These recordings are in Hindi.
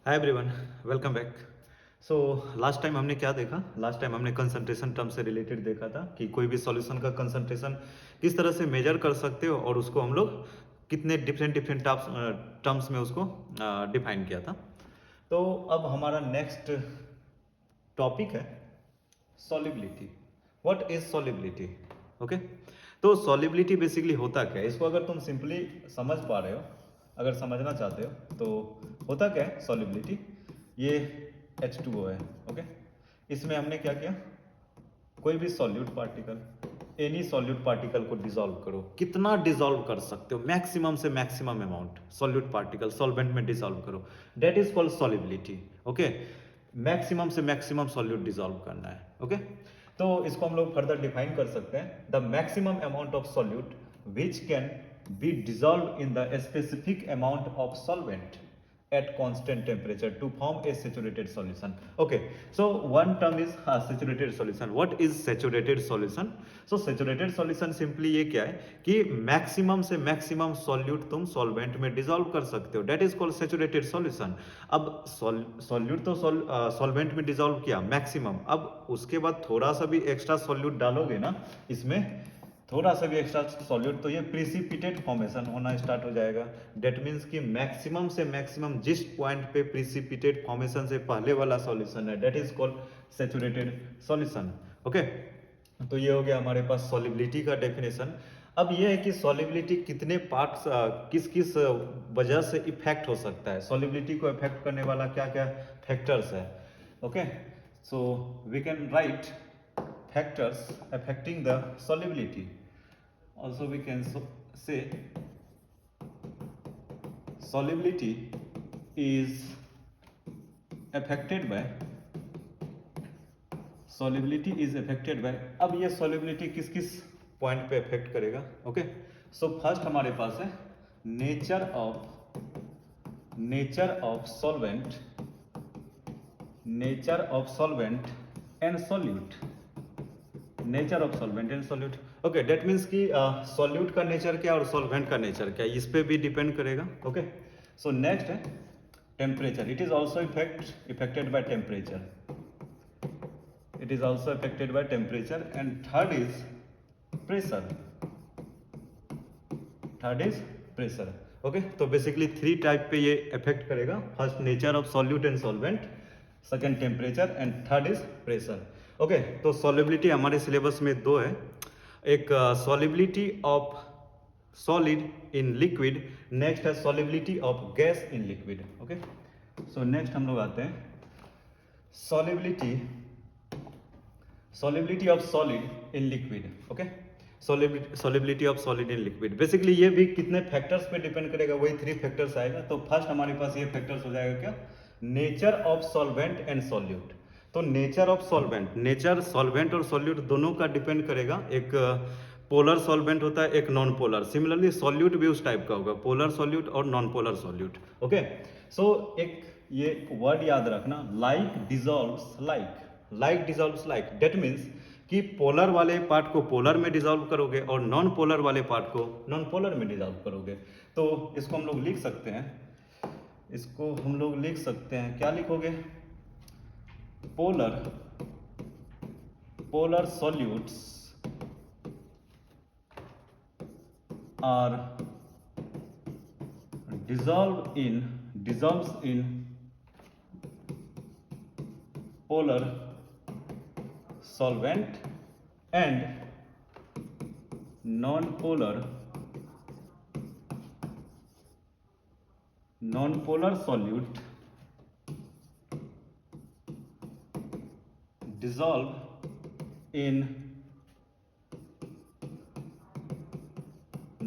Hi everyone, welcome back. So last time हमने क्या देखा? लास्ट टाइम हमने कंसंट्रेशन टर्म से रिलेटेड देखा था कि कोई भी सॉल्यूशन का कंसंट्रेशन किस तरह से मेजर कर सकते हो और उसको हम लोग कितने डिफरेंट डिफरेंट टर्म्स में उसको डिफाइन किया था। तो अब हमारा नेक्स्ट टॉपिक है solubility. What is solubility? Okay, तो सॉलिबिलिटी बेसिकली होता क्या है? इसको अगर तुम सिंपली समझ पा रहे हो, अगर समझना चाहते हो तो होता क्या है सॉलिबिलिटी? ये H2O है। ओके, इसमें हमने क्या किया, कोई भी solute particle, any solute particle को डिसॉल्व करो। कितना डिसॉल्व कर सकते हो? मैक्सिमम से maximum amount solute particle solvent में डिसॉल्व करो, that is called solubility. Okay, maximum से मैक्सिमम सॉल्यूट डिसॉल्व करना है। ओके, तो इसको हम लोग फर्दर डिफाइन कर सकते हैं, the maximum amount of solute which can be dissolve in the specific amount of solvent at constant temperature to form a saturated solution. Okay, so one term is saturated solution. What is saturated solution? So saturated solution simply ये क्या है कि maximum से maximum solute तुम solvent में dissolve कर सकते हो, that is called saturated solution. अब solute तो solvent में dissolve किया maximum, अब उसके बाद थोड़ा सा भी extra solute डालोगे ना इसमें, थोड़ा सा भी एक्स्ट्रा सॉल्यूट, तो ये प्रिसिपिटेट फॉर्मेशन होना स्टार्ट हो जाएगा। डेट मीन्स कि मैक्सिमम से मैक्सिमम जिस पॉइंट पे प्रिसिपिटेट फॉर्मेशन से पहले वाला सॉल्यूशन है, that is called saturated solution. Okay, तो ये हो गया हमारे पास सॉलिबिलिटी का डेफिनेशन। अब ये है कि सॉलिबिलिटी कितने पार्ट्स, किस किस वजह से इफेक्ट हो सकता है, सॉलिबिलिटी को इफेक्ट करने वाला क्या क्या फैक्टर्स है। Okay, so we can write factors affecting the solubility. Also we can say solubility is affected by, solubility is affected by, अब ये solubility किस किस पॉइंट पे अफेक्ट करेगा? ओके, सो फर्स्ट हमारे पास है nature of solvent, nature of solvent and solute, nature of solvent and solute. Okay, date means कि सॉल्यूट का नेचर क्या और सॉल्वेंट का नेचर क्या, इस पे भी डिपेंड करेगा। ओके, सो नेक्स्ट है temperature, it is also effected by temperature, it is also affected by temperature. And third is pressure, third is pressure. Okay, तो बेसिकली थ्री टाइप पे ये इफेक्ट करेगा, first nature of solute and solvent, second temperature and third is pressure. Okay, तो सॉल्युबिलिटी हमारे सिलेबस में दो है, एक solubility of solid in liquid, next है solubility of gas in liquid. Okay, so next हम लोग आते हैं solubility, solubility of solid in liquid. Okay, solubility of solid in liquid, basically ये भी कितने फैक्टर्स पे डिपेंड करेगा, वही थ्री फैक्टर्स आएगा। तो फर्स्ट हमारे पास ये फैक्टर्स हो जाएगा क्या, nature of solvent and solute. तो nature of solvent, nature solvent और सॉल्यूट दोनों का डिपेंड करेगा, एक पोलर सॉल्वेंट होता है, एक नॉन पोलर, सिमिलरली सॉल्यूट भी उस टाइप का होगा, पोलर सॉल्यूट और नॉन पोलर सॉल्यूट। ओके, सो एक ये वर्ड याद रखना, like dissolves like, like dissolves like, date means कि पोलर वाले पार्ट को पोलर में डिजॉल्व करोगे और नॉन पोलर वाले पार्ट को नॉन पोलर में डिजॉल्व करोगे। तो इसको हम लोग लिख सकते हैं, इसको हम लोग लिख सकते हैं, क्या लिखोगे, polar, polar solutes are dissolves in polar solvent and non-polar solute dissolve in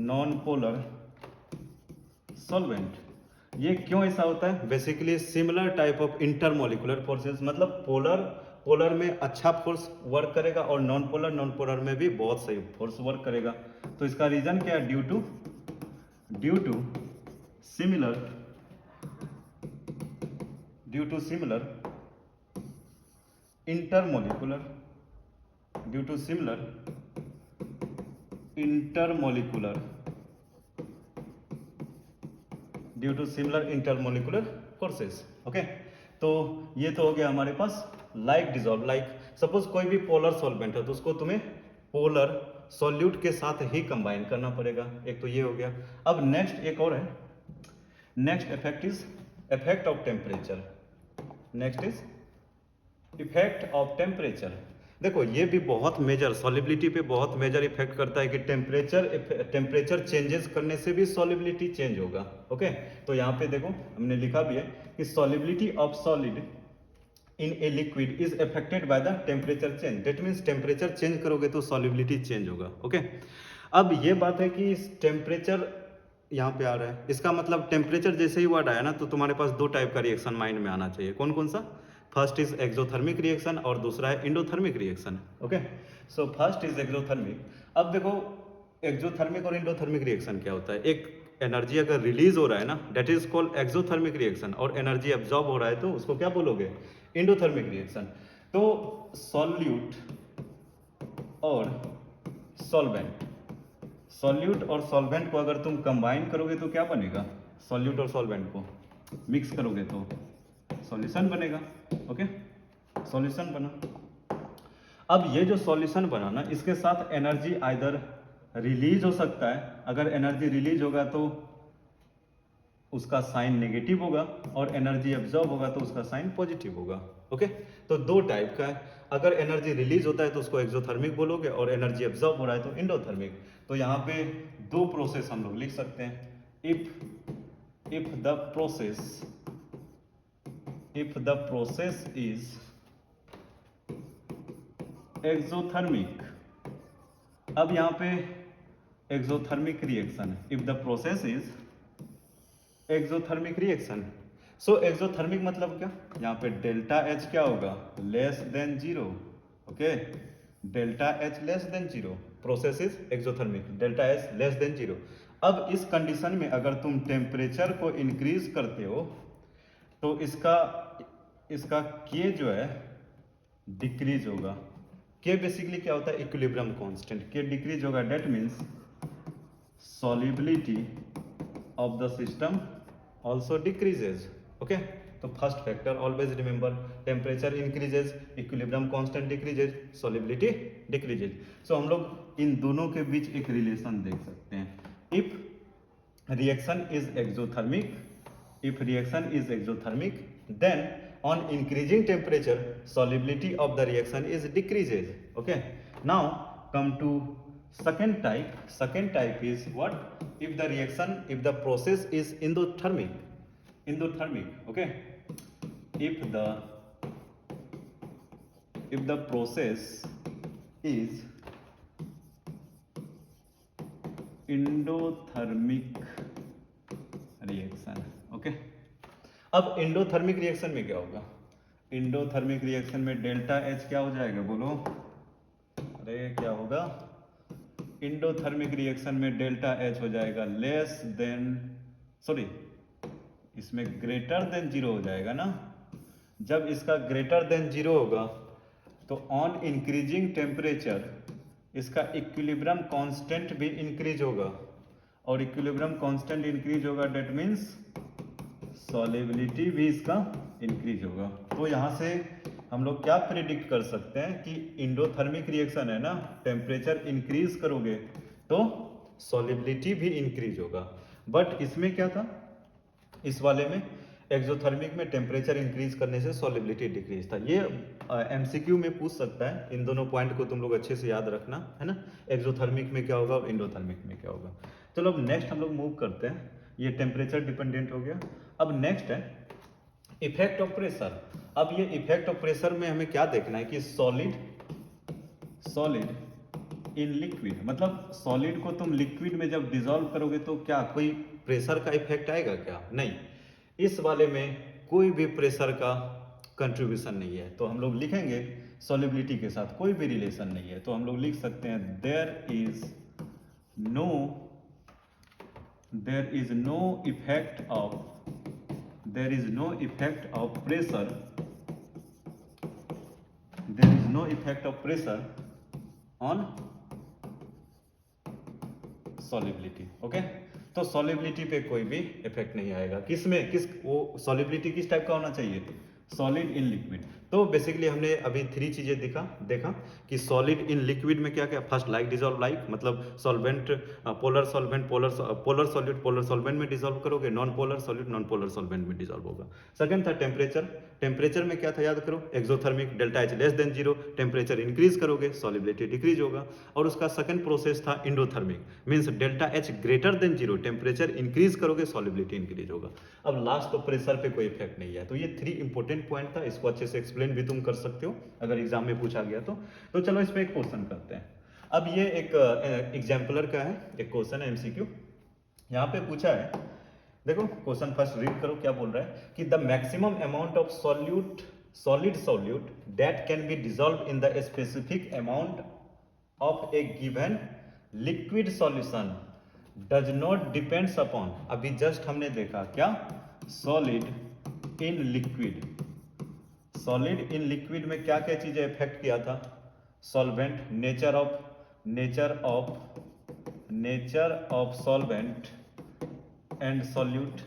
non-polar solvent. ये क्यों ऐसा होता है, basically similar type of intermolecular forces, मतलब पोलर में अच्छा फोर्स वर्क करेगा और नॉन पोलर में भी बहुत सही फोर्स वर्क करेगा। तो इसका रीजन क्या है, due to similar intermolecular, due to similar intermolecular, due to similar intermolecular forces. Okay, तो ये तो हो गया हमारे पास लाइक डिजॉल्व। लाइक सपोज कोई भी पोलर सॉल्वेंट है तो उसको तुम्हें पोलर सॉल्यूट के साथ ही कंबाइन करना पड़ेगा। एक तो ये हो गया। अब नेक्स्ट एक और है, next effect is effect of temperature. Next is effect of temperature. देखो ये भी बहुत मेजर, सॉलिबिलिटी पे बहुत मेजर इफेक्ट करता है कि टेम्परेचर चेंजेस करने से भी सॉलिबिलिटी चेंज होगा। ओके, तो यहाँ पे देखो हमने लिखा भी है कि solubility of solid in a liquid is affected by the temperature change. That means temperature change करोगे तो सॉलिबिलिटी चेंज होगा। ओके, अब ये बात है कि टेम्परेचर यहाँ पे आ रहा है, इसका मतलब टेम्परेचर जैसे ही वर्ड आया ना तो तुम्हारे पास दो टाइप का रिएक्शन माइंड में आना चाहिए। कौन कौन सा? फर्स्ट इज एक्सोथर्मिक रिएक्शन और दूसरा है endothermic reaction. Okay, so first is exothermic. अब देखो एक्सोथर्मिक और इंडोथर्मिक रिएक्शन क्या होता है। एक एनर्जी अगर रिलीज हो रहा है ना, that is called exothermic reaction, और एनर्जी एब्जॉर्ब हो रहा है तो उसको क्या बोलोगे? Endothermic reaction. तो सॉल्यूट और सॉल्वेंट, सॉल्यूट और सॉल्वेंट को अगर तुम कंबाइन करोगे तो क्या बनेगा? सॉल्यूट और सॉल्वेंट को मिक्स करोगे तो सॉल्यूशन बनेगा। ओके, सॉल्यूशन बना। अब ये जो सॉल्यूशन बना ना, इसके साथ एनर्जी आइदर रिलीज हो सकता है। अगर एनर्जी रिलीज होगा तो उसका साइन नेगेटिव होगा, और एनर्जी एब्जॉर्ब होगा तो उसका साइन पॉजिटिव होगा। ओके, तो दो टाइप का है। अगर एनर्जी रिलीज होता है तो उसको एक्सोथर्मिक बोलोगे, और एनर्जी एब्जॉर्ब हो रहा है तो इंडोथर्मिक। तो यहाँ पे दो प्रोसेस हम लोग लिख सकते हैं। If the process is exothermic. अब यहाँ पे एक्सोथर्मिक रिएक्शन है। If the process is exothermic reaction, so exothermic मतलब क्या? यहाँ पे डेल्टा एच क्या होगा? Less than zero. Okay, delta H less than zero, process is exothermic, delta H less than zero. अब इस कंडीशन में अगर तुम टेम्परेचर को इंक्रीज करते हो तो इसका के जो है डिक्रीज होगा। के बेसिकली क्या होता है? Equilibrium constant. के डिक्रीज होगा, that means solubility of the system also decreases. Okay, तो first factor always remember, temperature increases, equilibrium constant decreases, solubility decreases. So हम लोग इन दोनों के बीच एक रिलेशन देख सकते हैं। If reaction is exothermic, then on increasing temperature solubility of the reaction is decreases. Okay, now come to second type is what? If the process is endothermic. Okay, if the process is endothermic reaction. Okay, अब इंडोथर्मिक रिएक्शन में क्या होगा? इंडोथर्मिक रिएक्शन में डेल्टा एच क्या हो जाएगा? बोलो, अरे क्या होगा? इंडोथर्मिक रिएक्शन में डेल्टा एच हो जाएगा लेस देन, सॉरी, इसमें ग्रेटर देन जीरो हो जाएगा ना। जब इसका ग्रेटर देन जीरो होगा तो ऑन इंक्रीजिंग टेम्परेचर इसका इक्विलिब्रियम कांस्टेंट भी इंक्रीज होगा, और इक्विलिब्रियम कांस्टेंट इंक्रीज होगा, डेट मीन्स सॉलिबिलिटी भी इसका इंक्रीज होगा। तो यहां से हम लोग क्या प्रिडिक्ट कर सकते हैं कि इंडोथर्मिक रिएक्शन है ना, टेम्परेचर इंक्रीज करोगे तो सॉलिबिलिटी भी इंक्रीज होगा। बट इसमें क्या था? इस वाले में एक्सोथर्मिक में टेम्परेचर इंक्रीज करने से सॉलिबिलिटी डिक्रीज था। ये एमसीक्यू में पूछ सकता है। इन दोनों पॉइंट को तुम लोग अच्छे से याद रखना है ना, एक्सोथर्मिक में क्या होगा और इंडोथर्मिक में क्या होगा। चलो अब नेक्स्ट हम लोग मूव करते हैं। ये टेम्परेचर डिपेंडेंट हो गया। अब नेक्स्ट है इफेक्ट ऑफ प्रेशर। अब ये इफेक्ट ऑफ प्रेशर में हमें क्या देखना है कि सॉलिड इन लिक्विड, मतलब सॉलिड को तुम लिक्विड में जब डिसॉल्व करोगे तो क्या कोई प्रेशर का इफेक्ट आएगा क्या? नहीं, इस वाले में कोई भी प्रेशर का कंट्रीब्यूशन नहीं है। तो हम लोग लिखेंगे सॉलिबिलिटी के साथ कोई भी रिलेशन नहीं है, तो हम लोग लिख सकते हैं there is no effect of pressure on solubility. Okay, तो सॉलिबिलिटी पे कोई भी इफेक्ट नहीं आएगा। किस वो सॉलिबिलिटी किस टाइप का होना चाहिए, सॉलिड इन लिक्विड। तो बेसिकली हमने अभी 3 चीजें देखा कि सॉलिड इन लिक्विड में क्या क्या, फर्स्ट लाइक डिजॉल्व लाइक, मतलब solvent polar solvent polar solute polar solvent में डिजॉल्व करोगे, non polar solute non polar solvent में डिजॉल्व होगा। सेकंड था टेम्परेचर, टेम्परेचर में क्या था याद करो, exothermic, delta H less than 0, temperature increase करोगे सॉलिबिलिटी डिक्रीज होगा। और उसका सेकंड प्रोसेस था endothermic, means delta H greater than 0, temperature increase करोगे सॉलिबिलिटी इंक्रीज होगा। अब लास्ट तो प्रेशर पे कोई इफेक्ट नहीं है। तो ये 3 इंपॉर्टेंट पॉइंट था, इसको अच्छे से एक्सप्लेन भी तुम कर सकते हो अगर एग्जाम में पूछा गया तो चलो इस पे एक क्वेश्चन करते हैं। अब ये एक एग्जाम्पलर का है, एक क्वेश्चन है एमसीक्यू। यहाँ पे पूछा है, देखो क्वेश्चन फर्स्ट रीड करो क्या बोल रहा है कि the maximum amount of solid solute that can be dissolve in the specific amount of A given liquid solution does not depends upon, अभी जस्ट हमने देखा क्या, solid in liquid, solid in liquid में क्या क्या चीजें इफेक्ट किया था, solvent, nature of solvent and solute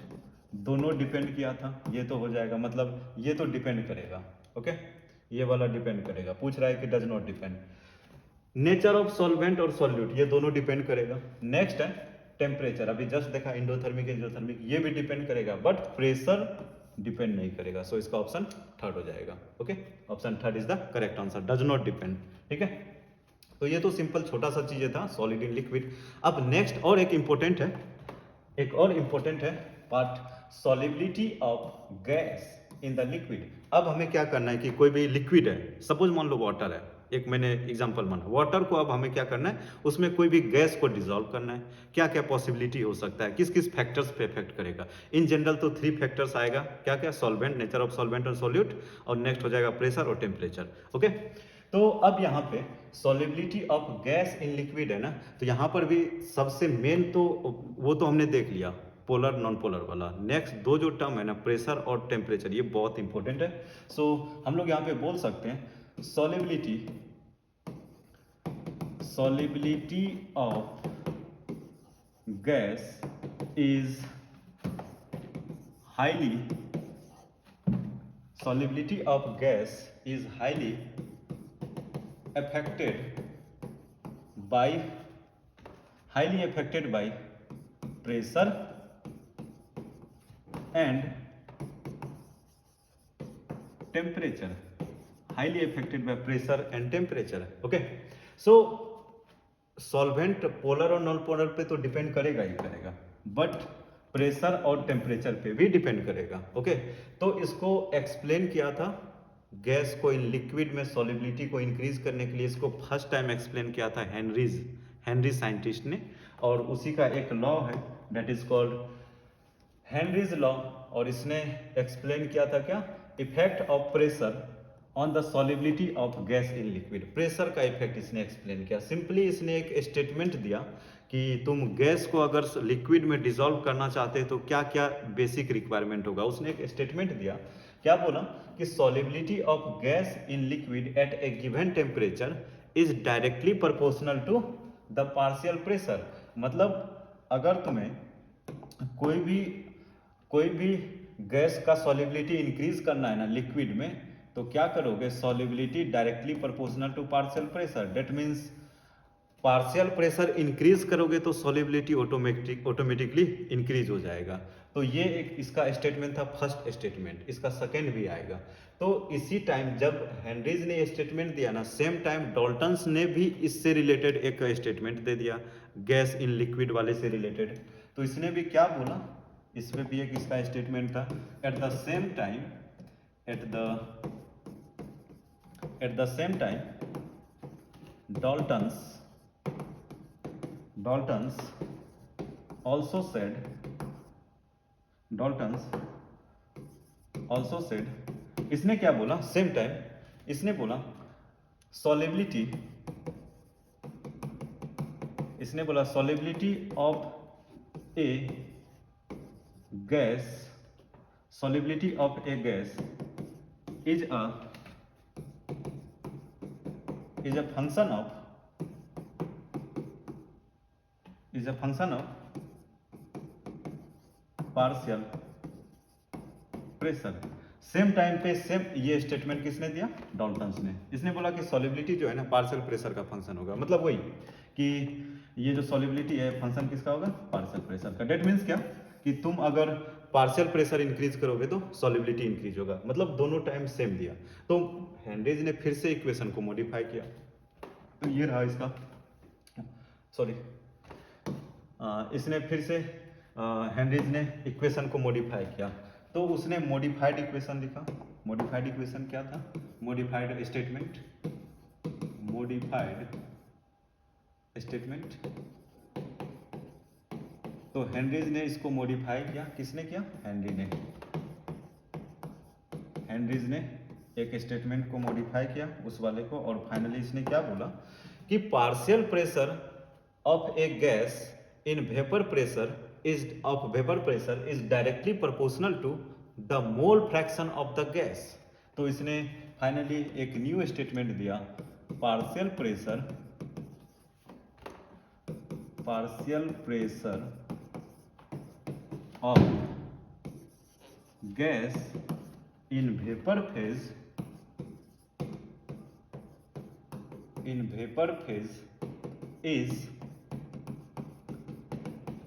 दोनों डिपेंड किया था। ये तो हो जाएगा, मतलब ये तो डिपेंड करेगा, ओके, ये वाला डिपेंड करेगा। पूछ रहा है कि does not depend, nature of solvent और सॉल्यूट ये दोनों डिपेंड करेगा। नेक्स्ट है टेम्परेचर, अभी जस्ट देखा इंडोथर्मिक एक्सोथर्मिक, ये भी डिपेंड करेगा, बट प्रेशर डिपेंड नहीं करेगा। सो इसका ऑप्शन थर्ड हो जाएगा, okay, option third is the correct answer, does not depend. ठीक है, तो ये तो सिंपल छोटा सा चीजें था सॉलिड इन लिक्विड। अब नेक्स्ट और एक इंपॉर्टेंट है part, solubility of gas in the liquid. अब हमें क्या करना है कि कोई भी लिक्विड है, सपोज मान लो वाटर है, एक मैंने एग्जांपल माना वाटर को, अब हमें क्या करना है, उसमें कोई भी गैस को डिसॉल्व करना है। क्या क्या पॉसिबिलिटी हो सकता है, किस किस फैक्टर्स पे इफेक्ट करेगा। इन जनरल तो 3 फैक्टर्स आएगा, क्या क्या, सॉल्वेंट, नेचर ऑफ सॉल्वेंट और सॉल्यूट, और नेक्स्ट हो जाएगा प्रेशर और टेम्परेचर, ओके। तो अब यहाँ पे solubility of gas in liquid है ना, तो यहाँ पर भी सबसे मेन तो वो तो हमने देख लिया, पोलर नॉन पोलर वाला। नेक्स्ट 2 जो टर्म है ना, प्रेशर और टेम्परेचर, ये बहुत इंपॉर्टेंट है। सो हम लोग यहाँ पे बोल सकते हैं solubility of gas is highly affected by pressure and temperature, highly affected by pressure and temperature, okay। so solvent polar और नॉन पोलर पे तो डिपेंड करेगा ही करेगा, बट प्रेशर और टेम्परेचर पे भी डिपेंड करेगा, ओके। तो इसको एक्सप्लेन किया था, गैस को इन लिक्विड में सॉलिबिलिटी को इंक्रीज करने के लिए इसको फर्स्ट टाइम एक्सप्लेन किया था हेनरी साइंटिस्ट ने, और उसी का एक लॉ है that is called Henry's law. और इसने एक्सप्लेन किया था क्या, effect of pressure on the solubility of gas in liquid. Pressure का इफेक्ट इसने एक्सप्लेन किया। सिंपली इसने एक स्टेटमेंट दिया कि तुम गैस को अगर लिक्विड में डिसॉल्व करना चाहते हो तो क्या क्या बेसिक रिक्वायरमेंट होगा। उसने एक स्टेटमेंट दिया, क्या बोला कि solubility of gas in liquid at a given temperature is directly proportional to the partial pressure. मतलब अगर तुम्हें कोई भी गैस का सॉलिबिलिटी इंक्रीज करना है ना लिक्विड में, तो क्या करोगे, solubility directly proportional to partial pressure. That means partial pressure increase करोगे तो सॉलिबिलिटी ऑटोमेटिकली इंक्रीज हो जाएगा। तो ये एक इसका स्टेटमेंट था, फर्स्ट स्टेटमेंट। इसका सेकंड भी आएगा। तो इसी टाइम जब हेनरीज ने स्टेटमेंट दिया ना, सेम टाइम डॉल्टन्स ने भी इससे रिलेटेड एक स्टेटमेंट दे दिया, गैस इन लिक्विड वाले से रिलेटेड। तो इसने भी क्या बोला, इसमें भी एक इसका स्टेटमेंट था, at the same time Daltons also said, इसने क्या बोला, सेम टाइम इसने बोला solubility of a gas is a function of partial pressure. Same time पे सेम ये स्टेटमेंट किसने दिया? डाल्टन्स ने। इसने बोला कि सॉल्युबिलिटी जो है ना पार्शियल प्रेशर का फंक्शन होगा, मतलब वही कि ये जो सॉल्युबिलिटी है फंक्शन किसका होगा? पार्शियल प्रेशर का। डेट मीन्स क्या कि तुम अगर पार्शियल प्रेशर इंक्रीज करोगे तो सॉल्युबिलिटी इंक्रीज होगा, मतलब दोनों टाइम सेम दिया। तो हेनरीज ने फिर से इक्वेशन को मॉडिफाई किया, तो ये रहा इसका, सॉरी इसने फिर से हेनरीज ने इक्वेशन को मॉडिफाई किया, तो उसने मॉडिफाइड इक्वेशन लिखा। मॉडिफाइड इक्वेशन क्या था? Modified statement, modified statement. तो हेनरीज ने इसको मॉडिफाई किया। किसने किया? हेनरी ने। हेनरीज ने एक स्टेटमेंट को मॉडिफाई किया उस वाले को, और फाइनली इसने क्या बोला कि partial pressure of a gas in vapour pressure is directly proportional to the mole fraction of the gas. तो इसने फाइनली एक न्यू स्टेटमेंट दिया, partial pressure of gas in vapor phase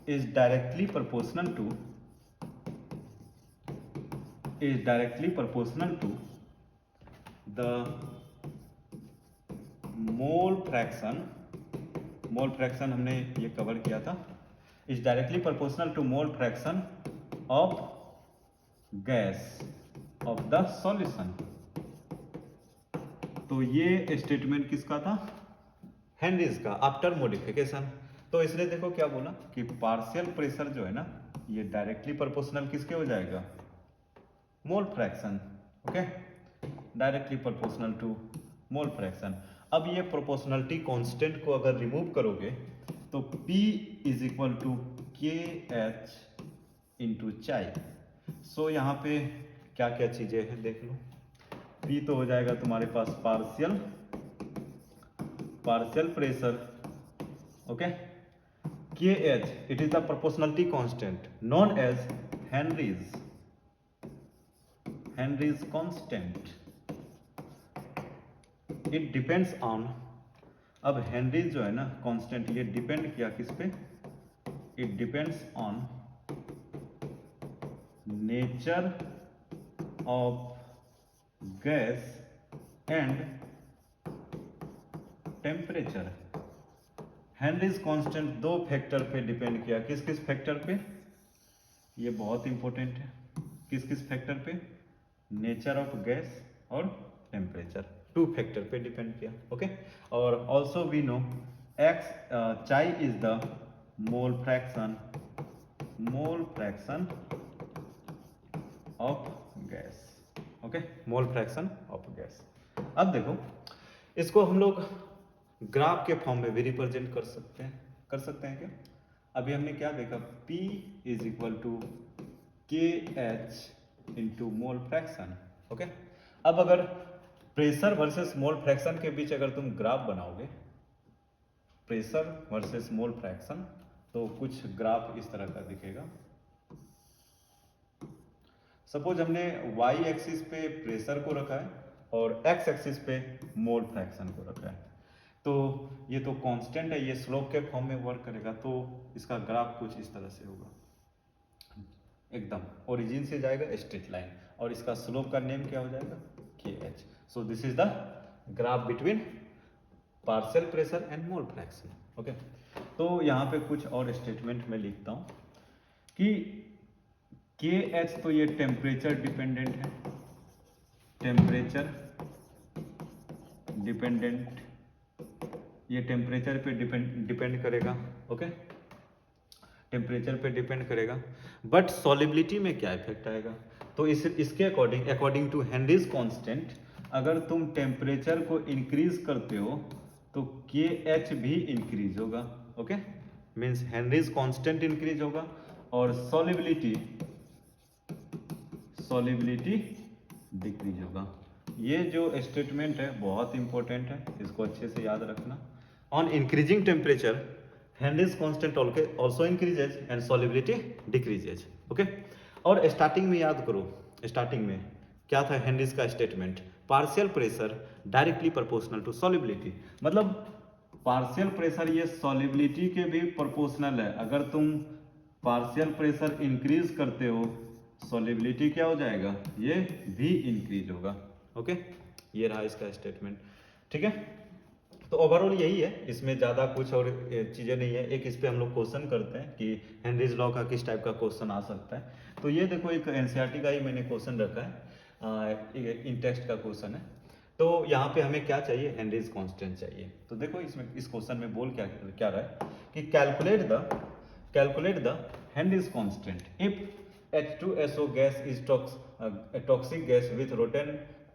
is directly proportional to the mole fraction हमने ये कवर किया था, is directly proportional to mole fraction of gas of the solution। तो ये स्टेटमेंट किसका था? हेनरीज का, आफ्टर मॉडिफिकेशन। तो इसने देखो क्या बोला कि पार्शियल प्रेशर जो है ना ये डायरेक्टली प्रोपोर्शनल किसके हो जाएगा? Mole fraction. Okay, directly proportional to mole fraction. अब ये प्रोपोर्शनलिटी कांस्टेंट को अगर रिमूव करोगे तो P is equal to KH into chi. So यहाँ पे क्या क्या चीजें हैं देख लो। P तो हो जाएगा तुम्हारे पास partial pressure, okay. KH it is the proportionality constant known as Henry's constant. It depends on, अब हेनरीज जो है ना कांस्टेंट ये डिपेंड किया किस पे? It depends on nature of gas and temperature. Henry's constant दो फैक्टर पे डिपेंड किया। किस किस फैक्टर पे? ये बहुत इंपॉर्टेंट है। किस किस फैक्टर पे? नेचर ऑफ गैस और टेम्परेचर, टू फैक्टर पे डिपेंड किया, ओके। और ऑल्सो वी नो एक्स चाई is the mole fraction of gas, okay, mole fraction of gas. अब देखो इसको हम लोग ग्राफ के फॉर्म में भी रिप्रेजेंट कर सकते हैं क्या? अभी हमने क्या देखा? P is equal to KH into mole fraction, okay. अब अगर प्रेशर वर्सेस मोल फ्रैक्शन के बीच अगर तुम ग्राफ बनाओगे, प्रेशर वर्सेस मोल फ्रैक्शन, तो कुछ ग्राफ इस तरह का दिखेगा। सपोज हमने y एक्सिस पे प्रेशर को रखा है और x एक्सिस पे मोल फ्रैक्शन को रखा है, तो ये तो कांस्टेंट है, ये स्लोप के फॉर्म में वर्क करेगा, तो इसका ग्राफ कुछ इस तरह से होगा, एकदम ओरिजिन से जाएगा स्ट्रेट लाइन, और इसका स्लोप का नेम क्या हो जाएगा? KH। So this is the graph between partial pressure and mole fraction, okay. तो यहाँ पे कुछ और स्टेटमेंट में लिखता हूँ कि KH तो ये टेम्परेचर डिपेंडेंट है, टेम्परेचर डिपेंडेंट, ये टेम्परेचर पे डिपेंड करेगा, ओके, टेम्परेचर पे डिपेंड करेगा। बट सॉल्युबिलिटी में क्या इफेक्ट आएगा? तो इसके अकॉर्डिंग टू हेनरीज कांस्टेंट, अगर तुम टेम्परेचर को इंक्रीज करते हो तो KH भी इंक्रीज होगा, okay. Means Henrys constant increase होगा और सॉल्युबिलिटी डिक्रीज होगा। ये जो स्टेटमेंट है बहुत इंपॉर्टेंट है, इसको अच्छे से याद रखना। On increasing temperature Henry's constant also increases and solubility decreases। Okay. और स्टार्टिंग में याद करो, स्टार्टिंग में क्या था हेनरीज का statement, partial pressure directly proportional to solubility, मतलब पार्शियल प्रेशर ये सॉल्युबिलिटी के भी प्रोपोर्शनल है। अगर तुम पार्शियल प्रेशर इंक्रीज करते हो, सॉल्युबिलिटी क्या हो जाएगा, ये भी इंक्रीज होगा। ओके, ये रहा इसका स्टेटमेंट। ठीक है, तो ओवरऑल यही है, इसमें ज़्यादा कुछ और चीज़ें नहीं है। एक इस पे हम लोग क्वेश्चन करते हैं कि हेनरीज लॉ का किस टाइप का क्वेश्चन आ सकता है। तो ये देखो एक एनसीईआरटी का ही मैंने क्वेश्चन रखा है, इन टेक्स्ट का क्वेश्चन है। तो यहाँ पे हमें क्या चाहिए, हेनरीज कांस्टेंट चाहिए। तो देखो इसमें इस क्वेश्चन में बोल क्या क्या रहा है कि calculate the Henrys constant if H2SO gas is a toxic gas with rotten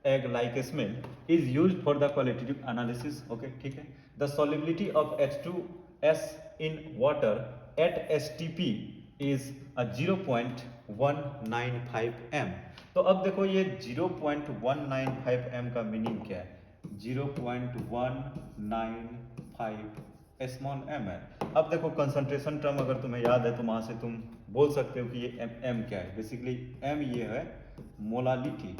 egg like smell is used for the qualitative analysis. Okay, ठीक है। The solubility of H2S in water at STP is a 0.195 m। तो अब देखो ये 0.195 m का मीनिंग क्या है, 0.195 स्मॉल m है। अब देखो कंसंट्रेशन टर्म अगर तुम्हें याद है तो वहां से तुम बोल सकते हो कि ये m क्या है, बेसिकली m ये है मोलालिटी।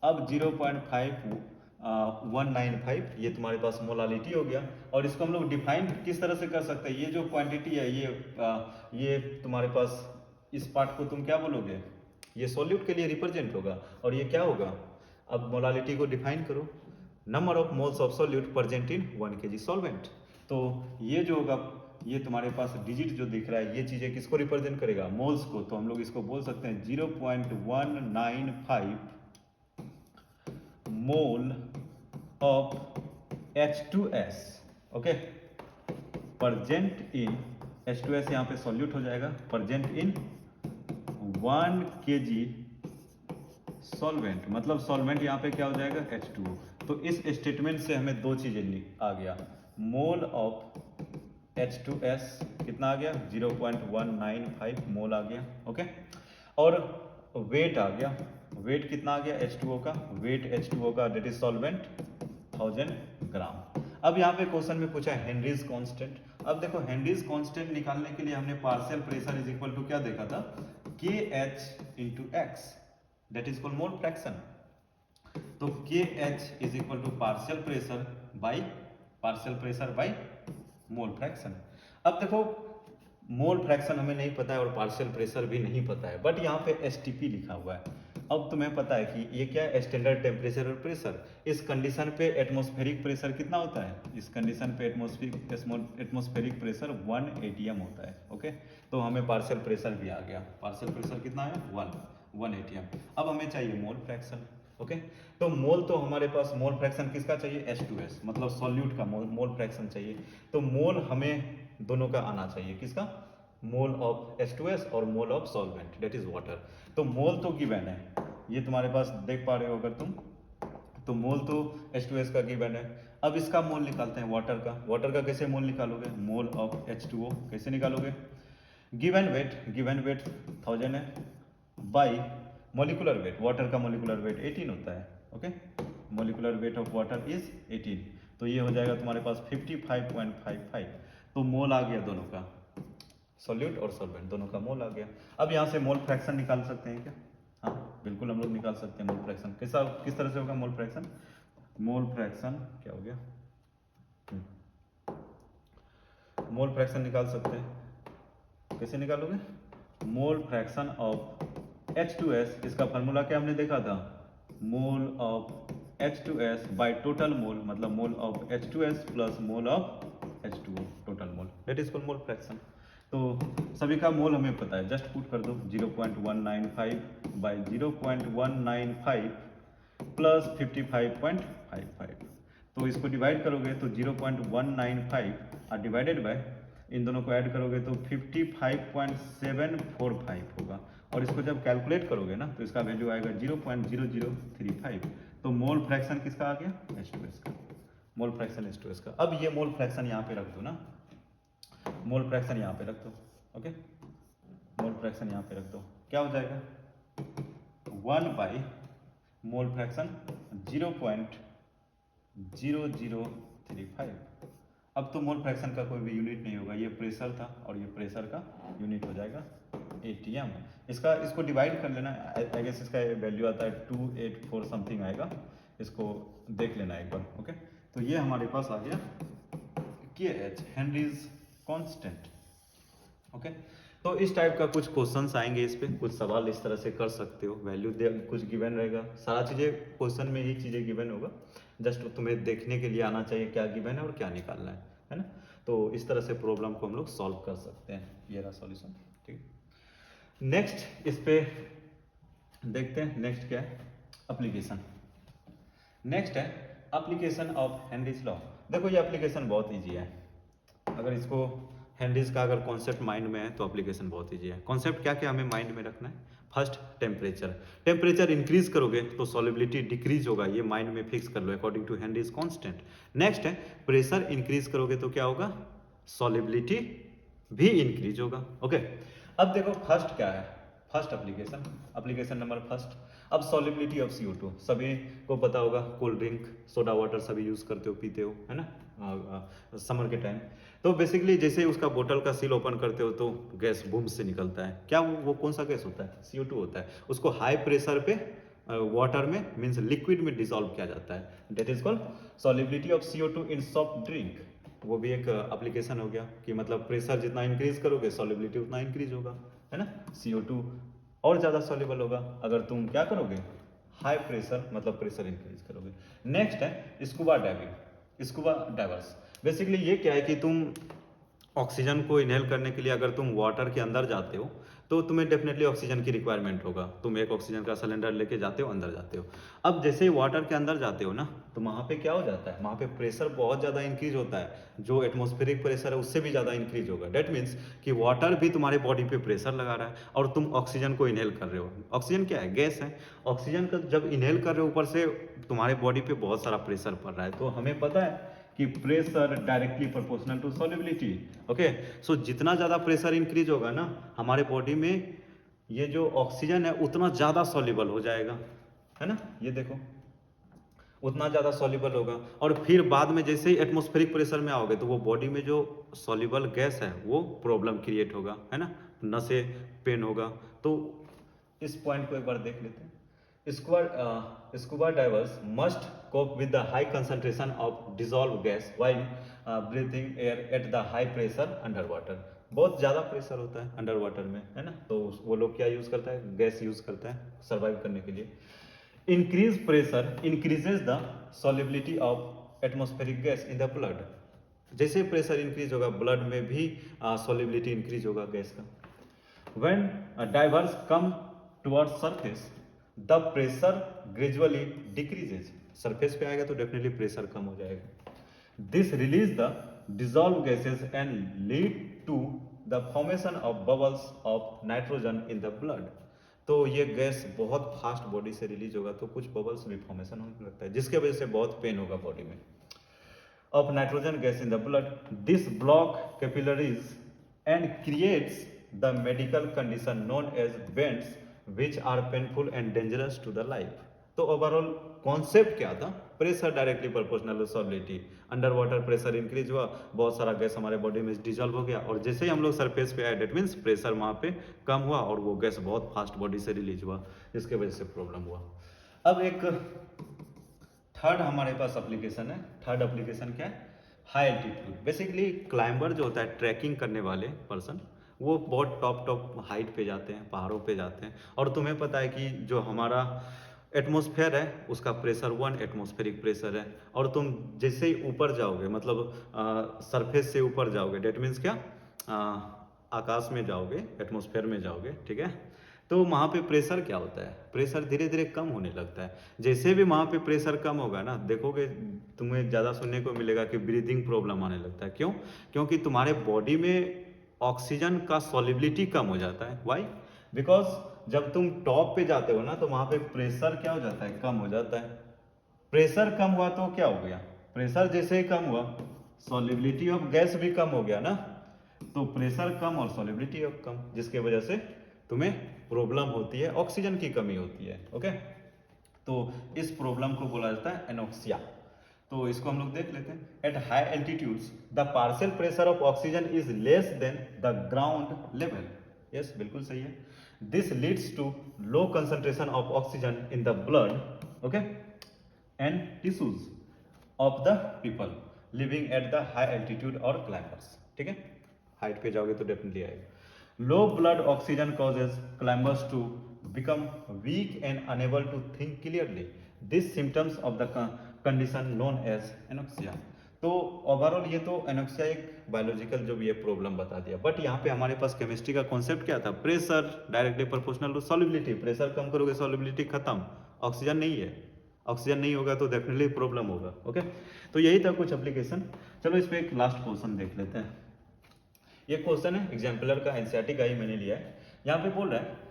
अब 0.195 ये तुम्हारे पास मोलालिटी हो गया, और इसको हम लोग डिफाइन किस तरह से कर सकते हैं, ये जो क्वांटिटी है ये तुम्हारे पास इस पार्ट को तुम क्या बोलोगे, ये सॉल्यूट के लिए रिप्रेजेंट होगा, और ये क्या होगा। अब मोलालिटी को डिफाइन करो, number of moles of solute present in 1 kg solvent. तो ये जो होगा, ये तुम्हारे पास डिजिट जो दिख रहा है, ये चीजें किसको रिप्रेजेंट करेगा, मोल्स को। तो हम लोग इसको बोल सकते हैं 0.195 मोल of H2S, okay, present in H2S यहाँ पे सॉल्यूट हो जाएगा, प्रेजेंट इन 1 kg सॉल्वेंट, मतलब सॉल्वेंट यहाँ पे क्या हो जाएगा, H2O। तो इस स्टेटमेंट से हमें दो चीजें आ गया, मोल ऑफ H2S कितना आ गया, 0.195 मोल आ गया, ओके, और वेट आ गया, वेट कितना आ गया H2O का, वेट H2O का डेट इज सॉल्वेंट 1000 ग्राम। अब यहाँ पे क्वेश्चन में पूछा है हेनरीज कांस्टेंट। अब देखो हेनरीज कांस्टेंट निकालने के लिए हमने partial pressure is equal to क्या देखा था, KH into X, that is called mole fraction. तो KH is equal to partial pressure by mole fraction. अब देखो मोल फ्रैक्शन हमें नहीं पता है और पार्शियल प्रेशर भी नहीं पता है, बट यहाँ पे STP लिखा हुआ है। अब तुम्हें पता है कि ये क्या है, स्टैंडर्ड टेम्परेचर और प्रेशर। इस कंडीशन पे एटमॉस्फेरिक प्रेशर कितना होता है, इस कंडीशन पे एटमॉस्फेरिक प्रेशर 1 atm होता है, ओके। तो हमें पार्शियल प्रेशर भी आ गया, पार्शियल प्रेशर कितना है 1 atm। अब हमें चाहिए मोल फ्रैक्शन, ओके। तो मोल तो हमारे पास मोल फ्रैक्शन किसका चाहिए, H2S, मतलब सॉल्यूट का मोल फ्रैक्शन चाहिए। तो मोल हमें दोनों का आना चाहिए, किसका, मोल ऑफ H2S और mole of solvent that is water. तो मोल तो गिवन है, ये तुम्हारे पास देख पा रहे हो अगर तुम, तो मोल तो H2S का गिवन है। अब इसका मोल निकालते हैं वाटर का कैसे मोल निकालोगे, मोल ऑफ H2O कैसे निकालोगे, गिवन वेट 1000 है, बाई मोलिकुलर वेट, वाटर का मोलिकुलर वेट 18 होता है, okay, molecular weight of water is 18। तो ये हो जाएगा तुम्हारे पास 55.55। तो मोल आ गया दोनों का, सॉल्यूट और सॉल्वेंट दोनों का मोल आ गया। अब यहाँ से मोल फ्रैक्शन निकाल सकते हैं क्या, हाँ बिल्कुल हम लोग निकाल सकते हैं। मोल फ्रैक्शन किस तरह से होगा, मोल फ्रैक्शन क्या हो गया, मोल फ्रैक्शन निकाल सकते हैं, कैसे निकालोगे, मोल फ्रैक्शन ऑफ H2S, इसका फार्मूला क्या हमने देखा था, mole of H2S by total mole, मतलब mole of H2S plus mole of H2O total mole, that is called mole fraction. तो सभी का मोल हमें पता है, जस्ट पुट कर दो 0.195 बाय 0.195 प्लस 55.55। तो इसको डिवाइड करोगे तो 0.195 और डिवाइडेड बाय, इन दोनों को ऐड करोगे तो 55.745 होगा, और इसको जब कैलकुलेट करोगे ना तो इसका वैल्यू आएगा 0.0035। तो मोल फ्रैक्शन किसका आ गया, H2S का, मोल फ्रैक्शन H2S का। अब ये मोल फ्रैक्शन यहाँ पे रख दो ना, मोल फ्रैक्शन यहाँ पे रख दो, ओके, मोल फ्रैक्शन यहाँ पे रख दो, क्या हो जाएगा 1 बाई मोल फ्रैक्शन 0.0035, अब तो मोल फ्रैक्शन का कोई भी यूनिट नहीं होगा, ये प्रेशर था और ये प्रेशर का यूनिट हो जाएगा एटीएम। इसको डिवाइड कर लेना, आई गेस इसका वैल्यू आता है 284 समथिंग आएगा, इसको देख लेना एक बार। ओके, तो ये हमारे पास आ गया के एच, हेनरीज कांस्टेंट। ओके, तो इस टाइप का कुछ क्वेश्चंस आएंगे, इस पे कुछ सवाल इस तरह से कर सकते हो। वैल्यू दे कुछ गिवन रहेगा, सारा चीज़ें क्वेश्चन में ही चीज़ें गिवन होगा, जस्ट तुम्हें देखने के लिए आना चाहिए क्या गिवन है और क्या निकालना है ना। तो इस तरह से प्रॉब्लम को हम लोग सॉल्व कर सकते हैं। ये रहा सॉल्यूशन। ठीक, नेक्स्ट इस पे देखते हैं, नेक्स्ट क्या है, एप्लीकेशन। नेक्स्ट है एप्लीकेशन ऑफ हेनरीज लॉ। देखो ये एप्लीकेशन बहुत ईजी है, अगर इसको हेनरीज का अगर कॉन्सेप्ट माइंड में है तो एप्लीकेशन बहुत ईजी है। कॉन्सेप्ट क्या क्या हमें माइंड में रखना है, फर्स्ट टेम्परेचर, टेम्परेचर इंक्रीज करोगे तो सॉलिबिलिटी डिक्रीज होगा, ये माइंड में फिक्स कर लो according to Henry's constant. Next है प्रेशर इंक्रीज करोगे तो क्या होगा, सॉलिबिलिटी भी इंक्रीज होगा। ओके, अब देखो फर्स्ट क्या है, first application, application number first. अब सॉलिबिलिटी ऑफ CO2 सभी को पता होगा, कोल्ड ड्रिंक, सोडा वाटर सभी यूज करते हो, पीते हो, है ना, समर के टाइम। तो बेसिकली जैसे उसका बोतल का सील ओपन करते हो तो गैस बूम से निकलता है, क्या वो कौन सा गैस होता है, CO2 होता है। उसको हाई प्रेशर पे वाटर में मीन्स लिक्विड में डिसॉल्व किया जाता है, that is called solubility of CO2 in soft drink. वो भी एक एप्लीकेशन हो गया कि मतलब प्रेशर जितना इंक्रीज करोगे सॉलिबिलिटी उतना इंक्रीज होगा, है ना। CO2 और ज़्यादा सॉल्युबल होगा अगर तुम क्या करोगे, हाई प्रेशर मतलब प्रेशर इंक्रीज करोगे। नेक्स्ट है scuba diving, scuba divers. Basically ये क्या है कि तुम ऑक्सीजन को इनहेल करने के लिए अगर तुम वाटर के अंदर जाते हो तो तुम्हें डेफिनेटली ऑक्सीजन की रिक्वायरमेंट होगा, तुम एक ऑक्सीजन का सिलेंडर लेके जाते हो, अंदर जाते हो। अब जैसे ही वाटर के अंदर जाते हो ना तो वहाँ पे क्या हो जाता है, वहाँ पे प्रेशर बहुत ज़्यादा इंक्रीज होता है, जो एटमॉस्फेरिक प्रेशर है उससे भी ज़्यादा इंक्रीज होगा। डेट मीन्स कि वाटर भी तुम्हारे बॉडी पे प्रेशर लगा रहा है और तुम ऑक्सीजन को इनहेल कर रहे हो। ऑक्सीजन क्या है, गैस है। ऑक्सीजन का जब इनहेल कर रहे हो ऊपर से तुम्हारे बॉडी पे बहुत सारा प्रेशर पड़ रहा है, तो हमें पता है कि pressure directly proportional to solubility. Okay, so जितना ज़्यादा प्रेशर इंक्रीज होगा ना हमारे बॉडी में, ये जो ऑक्सीजन है उतना ज़्यादा सॉल्युबल हो जाएगा, है ना। ये देखो उतना ज़्यादा सॉल्युबल होगा और फिर बाद में जैसे ही एटमॉस्फेरिक प्रेशर में आओगे तो वो बॉडी में जो सॉल्युबल गैस है वो प्रॉब्लम क्रिएट होगा, है ना, नसें पेन होगा। तो इस पॉइंट को एक बार देख लेते हैं। Scuba divers must cope with the high concentration of dissolved gas while breathing air at the high pressure underwater। बहुत ज़्यादा प्रेशर होता है अंडर वाटर में, है ना, तो वो लोग क्या यूज़ करता है, गैस यूज़ करता है सर्वाइव करने के लिए। Increase pressure increases the solubility of atmospheric gas in the blood. जैसे प्रेशर इंक्रीज होगा ब्लड में भी सॉलिबिलिटी इंक्रीज होगा गैस का। When divers come towards surface, the pressure gradually decreases। Surface पे आएगा तो डेफिनेटली प्रेशर कम हो जाएगा। This release the dissolved gases and lead to the formation of bubbles of nitrogen in the blood। तो ये गैस बहुत फास्ट बॉडी से रिलीज होगा तो कुछ बबल्स भी फॉर्मेशन होने लगता है जिसके वजह से बहुत पेन होगा बॉडी में। Of nitrogen gas in the blood, this block capillaries and creates the medical condition known as bends which are painful and dangerous to the life। तो ओवरऑल कॉन्सेप्ट क्या था, pressure directly proportional to solubility. Under water pressure increase हुआ, बहुत सारा गैस हमारे बॉडी में डिजॉल्व हो गया और जैसे ही हम लोग सरफेस पे आए डेट मीन्स प्रेशर वहाँ पे कम हुआ और वो गैस बहुत फास्ट बॉडी से रिलीज हुआ, जिसके वजह से प्रॉब्लम हुआ। अब एक थर्ड हमारे पास एप्लीकेशन है। थर्ड एप्लीकेशन क्या है, हाई एल्टीट्यूड। बेसिकली क्लाइंबर जो होता है, ट्रैकिंग करने वाले पर्सन, वो बहुत टॉप हाइट पे जाते हैं, पहाड़ों पे जाते हैं। और तुम्हें पता है कि जो हमारा एटमॉस्फेयर है उसका प्रेशर 1 एटमॉस्फेरिक प्रेशर है और तुम जैसे ही ऊपर जाओगे मतलब सरफेस से ऊपर जाओगे डेट मीन्स क्या, आकाश में जाओगे, एटमॉस्फेयर में जाओगे, ठीक है, तो वहाँ पे प्रेशर क्या होता है, प्रेशर धीरे धीरे कम होने लगता है। जैसे भी वहाँ पे प्रेशर कम होगा ना, देखोगे तुम्हें ज़्यादा सुनने को मिलेगा कि ब्रीदिंग प्रॉब्लम आने लगता है। क्यों, क्योंकि तुम्हारे बॉडी में ऑक्सीजन का सॉलिबिलिटी कम हो जाता है। वाई, बिकॉज जब तुम टॉप पे जाते हो ना तो वहाँ पे प्रेशर क्या हो जाता है, कम हो जाता है। प्रेशर कम हुआ तो क्या हो गया, प्रेशर जैसे ही कम हुआ सॉलिबिलिटी ऑफ गैस भी कम हो गया ना, तो प्रेशर कम और सॉलिबिलिटी ऑफ कम, जिसके वजह से तुम्हें प्रॉब्लम होती है, ऑक्सीजन की कमी होती है। ओके, तो इस प्रॉब्लम को बोला जाता है एनोक्सिया। तो इसको हम लोग देख लेते हैं। At high altitudes the partial pressure of oxygen is less than the ground level. Yes, बिल्कुल सही है। This leads to low concentration of oxygen in the blood, okay, and tissues of the people living at the high altitude और क्लाइंबर्स। ठीक है, हाइट पे जाओगे तो डेफिनेटली आएगा। Low blood oxygen causes climbers to become weak and unable to think clearly. These symptoms of the condition known as anoxia. तो ओवरऑल ये तो एनोक्सिया एक बायोलॉजिकल जो भी ये प्रॉब्लम बता दिया, बट यहाँ पे हमारे पास केमिस्ट्री का कॉन्सेप्ट क्या था? Pressure directly proportional to solubility. Pressure कम करोगे सॉल्युबिलिटी खत्म, ऑक्सीजन नहीं है, ऑक्सीजन नहीं होगा तो डेफिनेटली प्रॉब्लम होगा। ओके, तो यही था कुछ एप्लीकेशन। चलो इस पे एक लास्ट क्वेश्चन देख लेते हैं। ये क्वेश्चन है एग्जाम्पलर का, एनसीईआरटी का ही मैंने लिया है। यहाँ पे बोल रहा है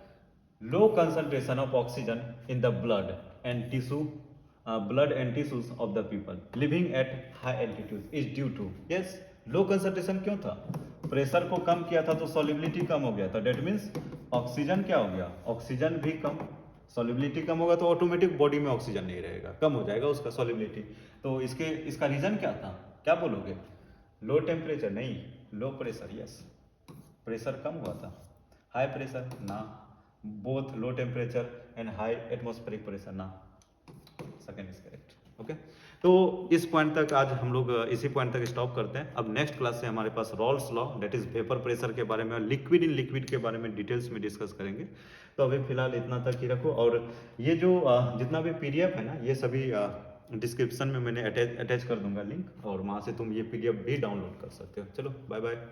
low concentration of oxygen in the blood and tissues of the people living at high altitude is due to, yes, low concentration क्यों था? प्रेशर को कम किया था तो सॉल्युबिलिटी कम हो गया था। डेट मीन्स ऑक्सीजन क्या हो गया? ऑक्सीजन भी कम, सॉल्युबिलिटी कम होगा तो ऑटोमेटिक बॉडी में ऑक्सीजन नहीं रहेगा, कम हो जाएगा उसका सॉल्युबिलिटी। तो इसका रीजन क्या था? क्या बोलोगे? लो टेम्परेचर नहीं, लो प्रेशर। यस, प्रेशर कम हुआ था। हाई प्रेशर ना, both low temperature and high atmospheric pressure ना। Second is correct. ओके, तो इस पॉइंट तक आज हम लोग इसी पॉइंट तक स्टॉप करते हैं। अब नेक्स्ट क्लास से हमारे पास Raoult's law, that is vapour pressure के बारे में, लिक्विड इन लिक्विड के बारे में डिटेल्स में डिस्कस करेंगे। तो अभी फिलहाल इतना तक ही रखो, और ये जो जितना भी पीडीएफ है ना, ये सभी डिस्क्रिप्शन में मैंने अटैच कर दूंगा लिंक, और वहाँ से तुम ये पीडीएफ भी डाउनलोड कर सकते हो। चलो बाय बाय।